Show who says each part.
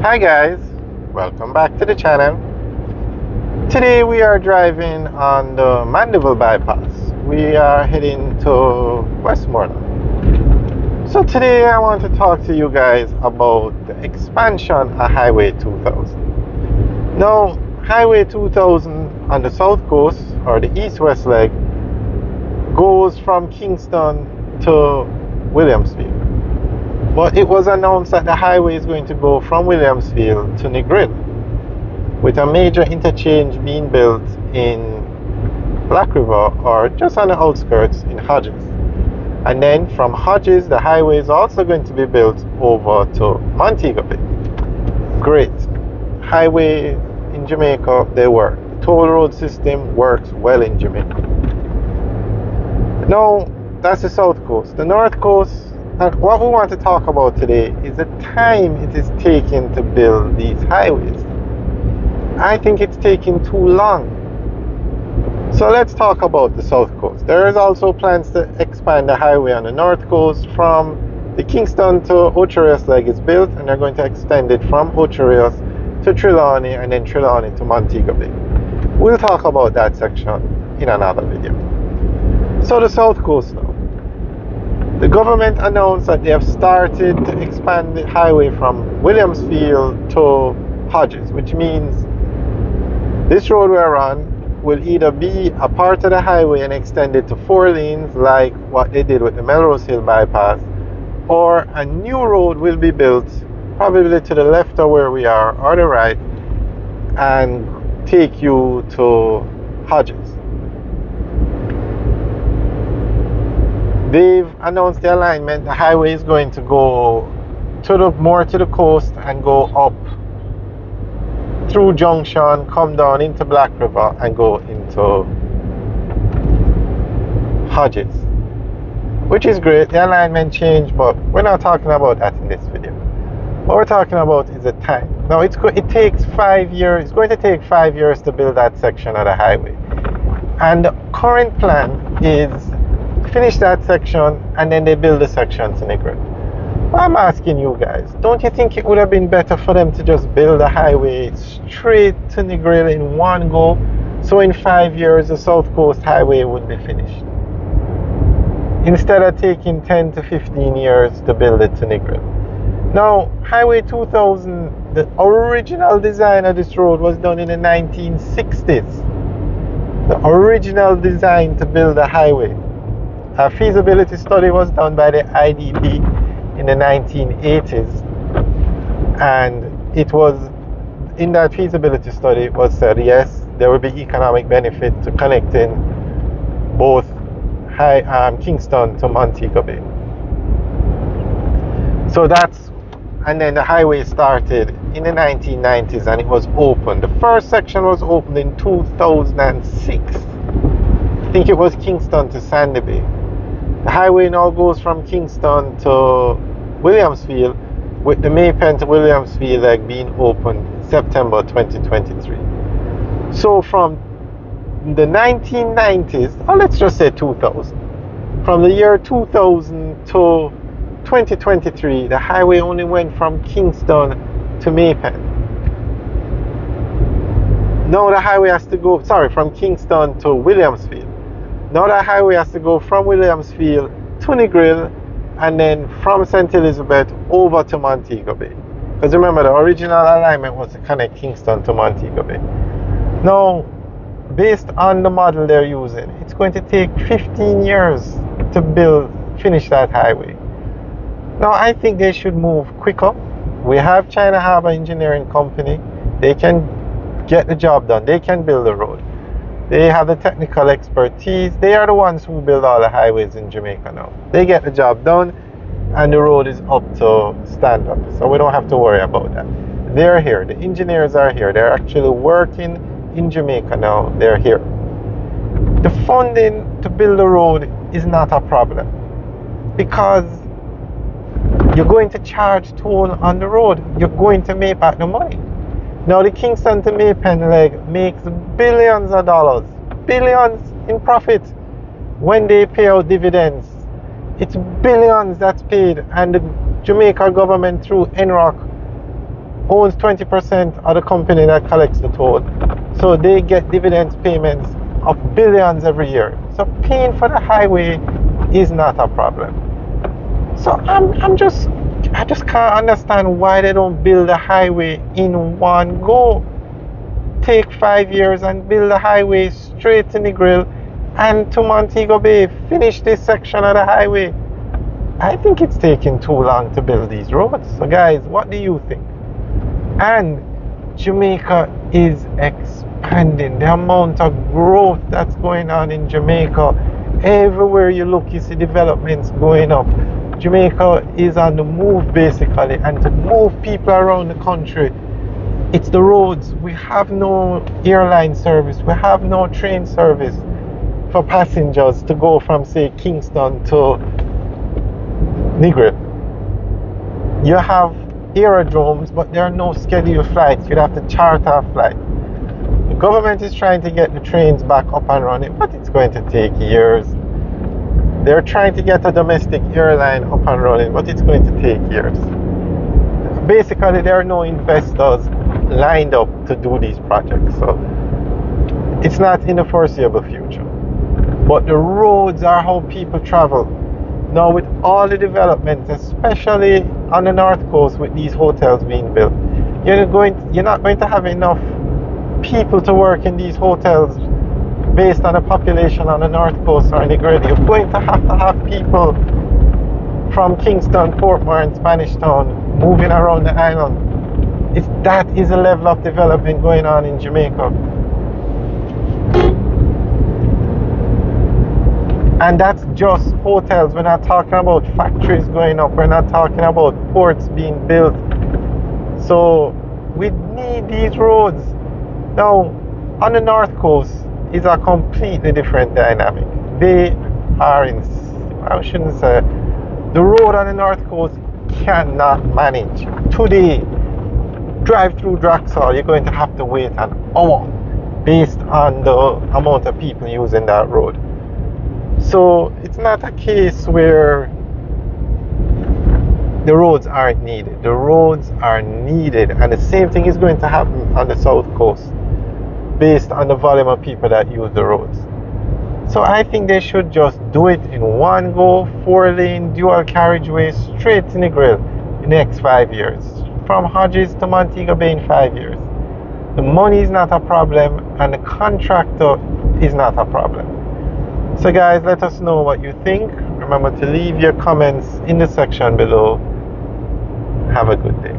Speaker 1: Hi guys, welcome back to the channel. Today we are driving on the Mandeville bypass. We are heading to Westmoreland. So today I want to talk to you guys about the expansion of Highway 2000. Now, Highway 2000 on the south coast, or the east-west leg, goes from Kingston to Williamsfield. But it was announced that the highway is going to go from Williamsfield to Negril, with a major interchange being built in Black River, or just on the outskirts in Hodges. And then from Hodges, the highway is also going to be built over to Montego Bay. Great. Highway in Jamaica, they work. The toll road system works well in Jamaica. Now, that's the south coast. The north coast, and what we want to talk about today is the time it is taking to build these highways. I think it's taking too long. So let's talk about the south coast. There is also plans to expand the highway on the north coast from the Kingston to Ocho Rios leg is built, and they're going to extend it from Ocho Rios to Trelawney, and then Trelawney to Montego Bay. We'll talk about that section in another video. So the south coast now. The government announced that they have started to expand the highway from Williamsfield to Hodges, which means this road we're on will either be a part of the highway and extended to 4 lanes like what they did with the Melrose Hill bypass, or a new road will be built probably to the left of where we are or the right and take you to Hodges. They've announced the alignment. The highway is going to go more to the coast and go up through Junction, come down into Black River and go into Hodges, which is great. The alignment changed, but we're not talking about that in this video. What we're talking about is the time. Now it takes 5 years. It's going to take 5 years to build that section of the highway, and the current plan is finish that section and then they build the section to Negril. I'm asking you guys, don't you think it would have been better for them to just build a highway straight to Negril in one go, so in 5 years the south coast highway would be finished, instead of taking 10 to 15 years to build it to Negril? Now, Highway 2000, the original design of this road was done in the 1960s. The original design to build a highway. A feasibility study was done by the IDB in the 1980s, and it was in that feasibility study it was said yes, there will be economic benefit to connecting both Kingston to Montego Bay. So and then the highway started in the 1990s and it was opened. The first section was opened in 2006. I think it was Kingston to Sandy Bay. The highway now goes from Kingston to Williamsfield, with the Maypen to Williamsfield leg being opened September 2023. So from the 1990s, or let's just say 2000, from the year 2000 to 2023, the highway only went from Kingston to Maypen. Now the highway has to go, from Kingston to Williamsfield. Now the highway has to go from Williamsfield to Negril, and then from St. Elizabeth over to Montego Bay. Because remember, the original alignment was to connect Kingston to Montego Bay. Now, based on the model they're using, it's going to take 15 years to finish that highway. Now, I think they should move quicker. We have China Harbour Engineering Company. They can get the job done. They can build the road. They have the technical expertise. They are the ones who build all the highways in Jamaica now. They get the job done and the road is up to standard. So we don't have to worry about that. They're here. The engineers are here. They're actually working in Jamaica now. They're here. The funding to build the road is not a problem, because you're going to charge toll on the road. You're going to make back the money. Now the Kingston to Maypen leg makes billions of dollars, billions in profit when they pay out dividends. It's billions that's paid, and the Jamaica government through NROC owns 20% of the company that collects the toll. So they get dividends payments of billions every year. So paying for the highway is not a problem. So I just can't understand why they don't build a highway in one go. Take 5 years and build a highway straight to Negril and to Montego Bay. Finish this section of the highway. I think it's taking too long to build these roads. So guys, what do you think? And Jamaica is expanding. The amount of growth that's going on in Jamaica, everywhere you look, you see developments going up. Jamaica is on the move basically, and to move people around the country, it's the roads. We have no airline service, we have no train service for passengers to go from, say, Kingston to Negril. You have aerodromes, but there are no scheduled flights. You'd have to charter a flight. The government is trying to get the trains back up and running, but it's going to take years. They're trying to get a domestic airline up and running, but it's going to take years. Basically, there are no investors lined up to do these projects, so it's not in the foreseeable future. But the roads are how people travel. Now, with all the developments, especially on the north coast with these hotels being built, you're not going to have enough people to work in these hotels based on the population on the north coast or Negril. You're going to have people from Kingston, Portmore and Spanish Town moving around the island. That is a level of development going on in Jamaica. And that's just hotels. We're not talking about factories going up. We're not talking about ports being built. So we need these roads. Now, on the north coast is a completely different dynamic. They are I shouldn't say, the road on the north coast cannot manage. Today, drive through Draxall, you're going to have to wait an hour based on the amount of people using that road. So it's not a case where the roads aren't needed. The roads are needed, and the same thing is going to happen on the south coast based on the volume of people that use the roads. So I think they should just do it in one go, 4-lane dual carriageway straight to Negril in the next 5 years. From Hodges to Montego Bay in 5 years. The money is not a problem, and the contractor is not a problem. So guys, let us know what you think. Remember to leave your comments in the section below. Have a good day.